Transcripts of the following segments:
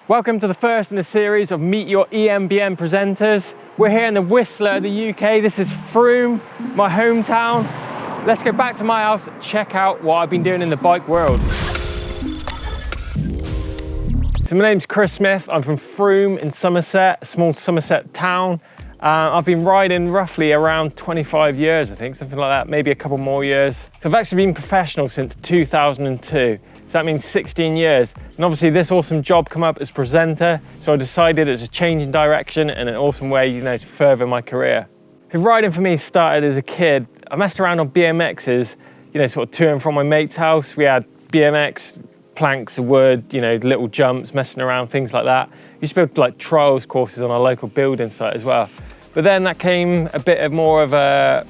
Welcome to the first in the series of Meet Your EMBN presenters. We're here in the Whistler, the UK. This is Frome, my hometown. Let's go back to my house, check out what I've been doing in the bike world. So my name's Chris Smith. I'm from Frome in Somerset, a small Somerset town. I've been riding roughly around 25 years, I think, something like that, maybe a couple more years. So I've actually been professional since 2002. So that means 16 years. And obviously this awesome job come up as presenter. So I decided it was a change in direction and an awesome way, to further my career. So riding for me started as a kid. I messed around on BMXs, sort of to and from my mate's house. We had BMX, planks of wood, little jumps, messing around, things like that. Used to build like trials courses on our local building site as well. But then that came a bit of more of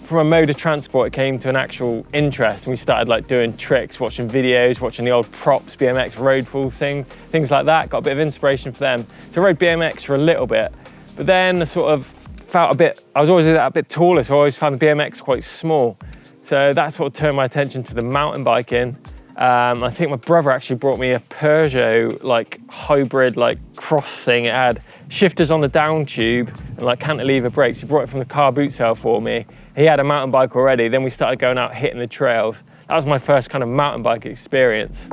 from a mode of transport, it came to an actual interest, and we started like doing tricks, watching videos, watching the old props, BMX road falls things like that. Got a bit of inspiration for them. So I rode BMX for a little bit, but then I sort of felt I was always a bit taller, so I always found the BMX quite small. So that sort of turned my attention to the mountain biking. I think my brother actually brought me a Peugeot like hybrid like cross thing. It had shifters on the down tube and like cantilever brakes. He brought it from the car boot sale for me. He had a mountain bike already. Then we started going out hitting the trails. That was my first kind of mountain bike experience.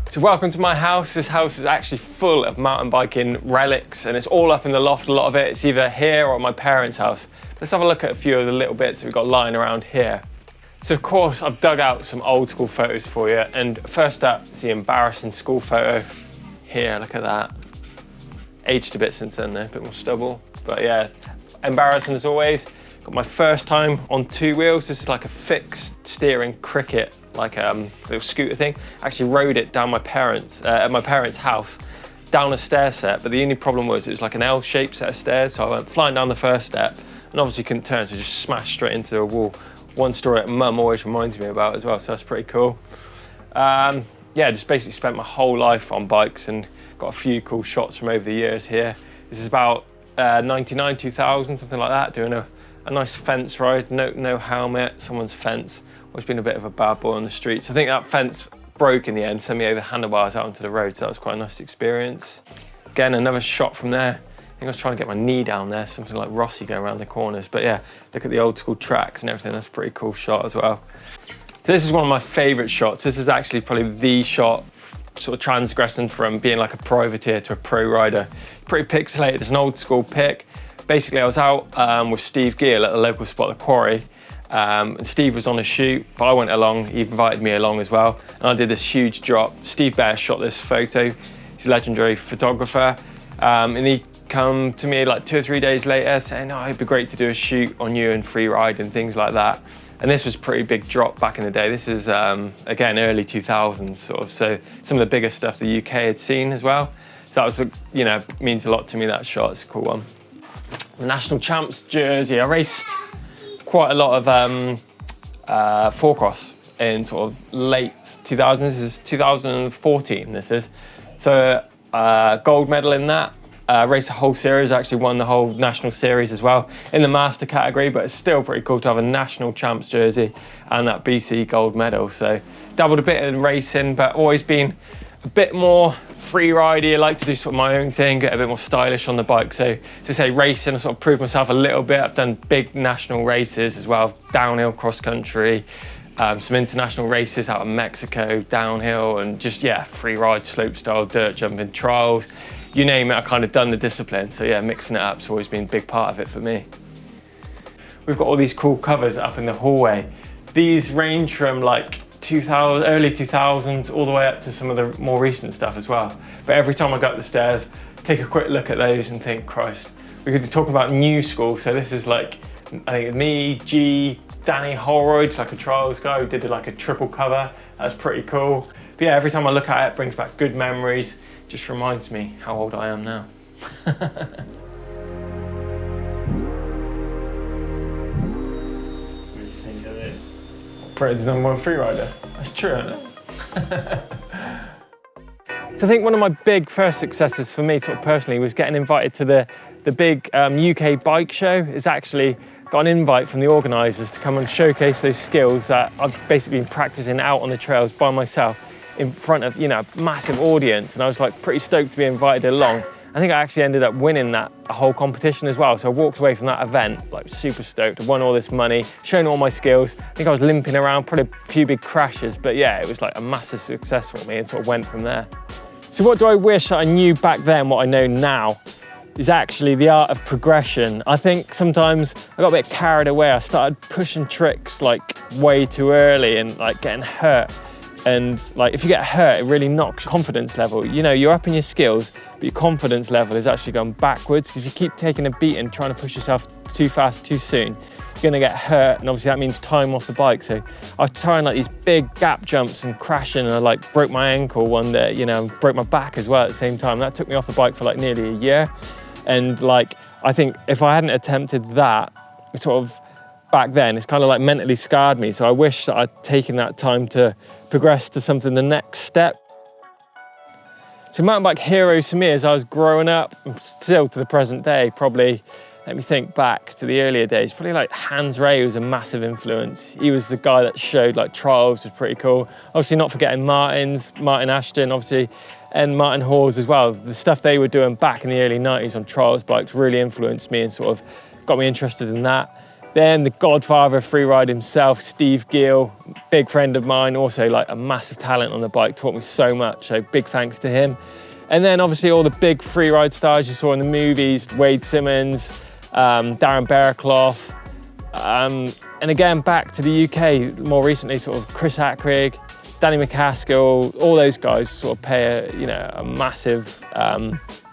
So welcome to my house. This house is actually full of mountain biking relics and it's all up in the loft, a lot of it. It's either here or at my parents' house. Let's have a look at a few of the little bits that we've got lying around here. So of course, I've dug out some old school photos for you. And first up, it's the embarrassing school photo here, look at that. Aged a bit since then, though, a bit more stubble. But yeah, embarrassing as always. Got my first time on two wheels. This is like a fixed steering cricket, like a little scooter thing. I actually rode it down at my parents' house, down a stair set, but the only problem was it was like an L-shaped set of stairs, so I went flying down the first step and obviously couldn't turn, so I just smashed straight into a wall. One story that Mum always reminds me about as well, so that's pretty cool. Yeah, just basically spent my whole life on bikes and got a few cool shots from over the years here. This is about 99, 2000, something like that, doing a nice fence ride, no helmet, someone's fence. Always been a bit of a bad boy on the streets. I think that fence broke in the end, sent me over the handlebars out onto the road, so that was quite a nice experience. Again, another shot from there. I think I was trying to get my knee down there, something like Rossi going around the corners. But yeah, look at the old school tracks and everything. That's a pretty cool shot as well. So this is one of my favorite shots. This is actually probably the shot sort of transgressing from being like a privateer to a pro rider. Pretty pixelated, it's an old school pic. Basically, I was out with Steve Gill at the local spot, the Quarry, and Steve was on a shoot, but I went along, he invited me along as well, and I did this huge drop. Steve Bear shot this photo, he's a legendary photographer, and he come to me like 2 or 3 days later saying, oh, it'd be great to do a shoot on you and free ride and things like that. And this was a pretty big drop back in the day. This is, again, early 2000s sort of, so some of the biggest stuff the UK had seen as well. So that was, means a lot to me, that shot, it's a cool one. The National Champs jersey. I raced quite a lot of four-cross in sort of late 2000s. This is 2014, this is. So gold medal in that. Raced the whole series, actually won the whole national series as well in the master category, but it's still pretty cool to have a National Champs jersey and that BC gold medal. So dabbled a bit in racing, but always been a bit more free rider. I like to do sort of my own thing, get a bit more stylish on the bike. So to say racing, I sort of proved myself a little bit. I've done big national races as well, downhill, cross country, some international races out of Mexico, downhill, and just, yeah, free ride, slope style, dirt jumping, trials, you name it, I've kind of done the discipline. So yeah, mixing it up's always been a big part of it for me. We've got all these cool covers up in the hallway. These range from like early 2000s all the way up to some of the more recent stuff as well. But every time I go up the stairs, take a quick look at those and think, Christ, we could talk about new school. So this is like, I think me, G, Danny Holroyd's like a trials guy who did like a triple cover. That's pretty cool. But yeah, every time I look at it, it brings back good memories. Just reminds me how old I am now. Fred's #1 freerider. That's true, isn't it? So I think one of my big first successes for me, sort of personally, was getting invited to the big UK bike show. It's actually got an invite from the organisers to come and showcase those skills that I've basically been practicing out on the trails by myself in front of, you know, a massive audience. And I was like pretty stoked to be invited along. I think I actually ended up winning that whole competition as well. So I walked away from that event like super stoked. I won all this money, shown all my skills. I think I was limping around, probably a few big crashes, but yeah, it was like a massive success for me and sort of went from there. So what do I wish I knew back then, what I know now, is actually the art of progression. I think sometimes I got a bit carried away. I started pushing tricks like way too early and like getting hurt. And like if you get hurt, it really knocks your confidence level. You know, you're up in your skills, but your confidence level is actually going backwards because you keep taking a beating, trying to push yourself too fast, too soon. You're gonna get hurt, and obviously that means time off the bike. So I was trying like these big gap jumps and crashing, and I like broke my ankle one day, you know, broke my back as well at the same time. That took me off the bike for like nearly a year. And like, I think if I hadn't attempted that, sort of back then, it's kind of like mentally scarred me. So I wish that I'd taken that time to progress to something, the next step. So mountain bike heroes for me as I was growing up, and still to the present day, probably, let me think back to the earlier days, probably like Hans Ray was a massive influence. He was the guy that showed like trials, was pretty cool. Obviously not forgetting Martin Ashton, obviously, and Martin Hawes as well. The stuff they were doing back in the early 90s on trials bikes really influenced me and sort of got me interested in that. Then the godfather of freeride himself, Steve Gill, big friend of mine, also like a massive talent on the bike, taught me so much, so big thanks to him. And then obviously all the big freeride stars you saw in the movies, Wade Simmons, Darren Bearclough, and again back to the UK more recently, sort of Chris Hackrig, Danny McCaskill, all those guys sort of play a massive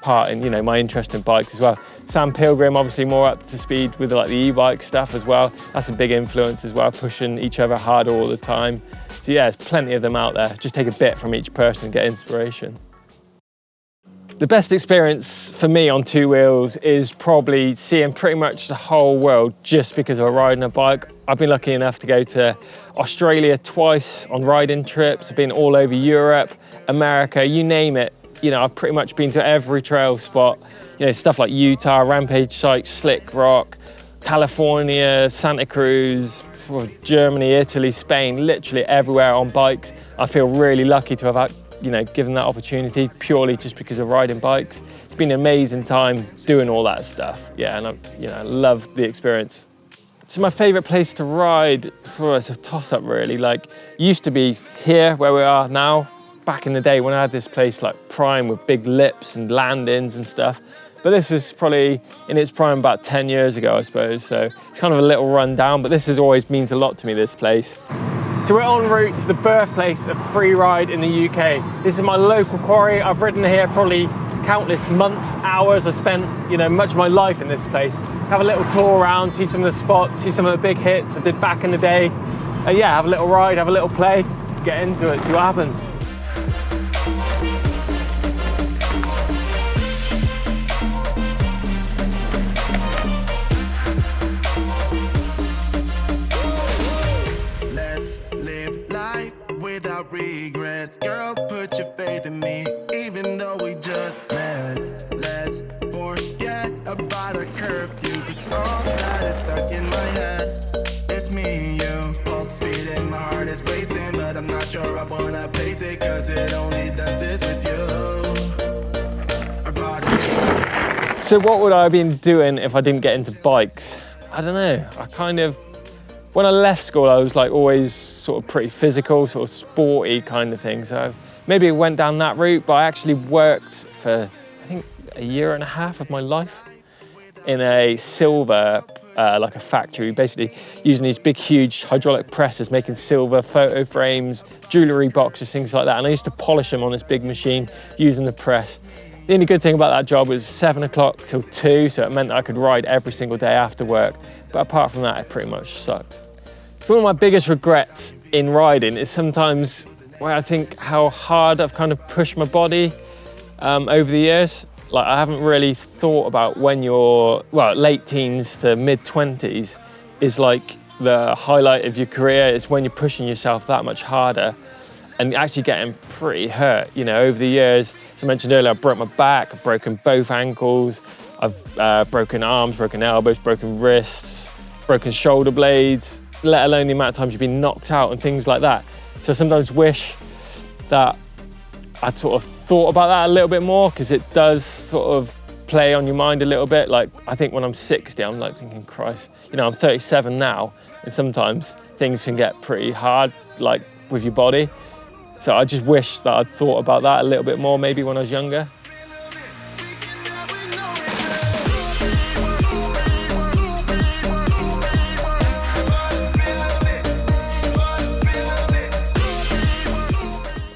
part in my interest in bikes as well. Sam Pilgrim, obviously more up to speed with like the e-bike stuff as well. That's a big influence as well, pushing each other harder all the time. So yeah, there's plenty of them out there. Just take a bit from each person and get inspiration. The best experience for me on two wheels is probably seeing pretty much the whole world just because of riding a bike. I've been lucky enough to go to Australia twice on riding trips. I've been all over Europe, America, you name it. I've pretty much been to every trail spot. Stuff like Utah, Rampage Sykes, Slick Rock, California, Santa Cruz, Germany, Italy, Spain, literally everywhere on bikes. I feel really lucky to have given that opportunity purely just because of riding bikes. It's been an amazing time doing all that stuff. Yeah, and I love the experience. So my favorite place to ride, it's a toss-up really. Like, used to be here where we are now. Back in the day when I had this place like prime with big lips and landings and stuff. But this was probably in its prime about 10 years ago, I suppose. So it's kind of a little run down, but this always means a lot to me, this place. So we're en route to the birthplace of freeride in the UK. This is my local quarry. I've ridden here probably countless months, hours. I spent, much of my life in this place. Have a little tour around, see some of the spots, see some of the big hits I did back in the day. Yeah, have a little ride, have a little play, get into it, see what happens. Regrets, girl, put your faith in me, even though we just met. Let's forget about our curfew, cause all that is stuck in my head. It's me and you, pulse speed and my heart is racing, but I'm not sure I wanna pace it, cause it only does this with you. Our bodies. So what would I have been doing if I didn't get into bikes? I don't know. When I left school, I was like always sort of pretty physical, sort of sporty kind of thing. So maybe it went down that route, but I actually worked for, I think, a year and a half of my life in a silver, like a factory, basically using these big, huge hydraulic presses, making silver photo frames, jewellery boxes, things like that. And I used to polish them on this big machine using the press. The only good thing about that job was 7 o'clock till 2, so it meant that I could ride every single day after work. But apart from that, it pretty much sucked. So one of my biggest regrets in riding is sometimes where I think how hard I've kind of pushed my body over the years. Like, I haven't really thought about when you're, late teens to mid-20s is like the highlight of your career. Is when you're pushing yourself that much harder and actually getting pretty hurt. Over the years, as I mentioned earlier, I broke my back, I've broken both ankles, I've broken arms, broken elbows, broken wrists, broken shoulder blades, let alone the amount of times you've been knocked out and things like that. So I sometimes wish that I'd sort of thought about that a little bit more, because it does sort of play on your mind a little bit. Like, I think when I'm 60, I'm like thinking, Christ, you know, I'm 37 now, and sometimes things can get pretty hard, like with your body. So I just wish that I'd thought about that a little bit more, maybe when I was younger.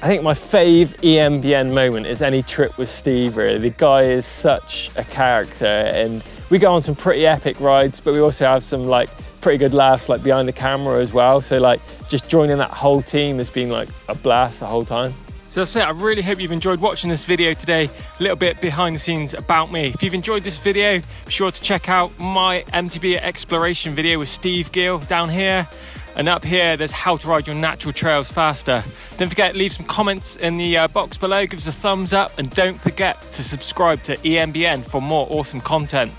I think my fave EMBN moment is any trip with Steve, really. The guy is such a character, and we go on some pretty epic rides, but we also have some like pretty good laughs like behind the camera as well. So like just joining that whole team has been like a blast the whole time. So that's it. I really hope you've enjoyed watching this video today. A little bit behind the scenes about me. If you've enjoyed this video, be sure to check out my eMTB exploration video with Steve Gill down here. And up here, there's how to ride your natural trails faster. Don't forget, leave some comments in the box below, give us a thumbs up, and don't forget to subscribe to EMBN for more awesome content.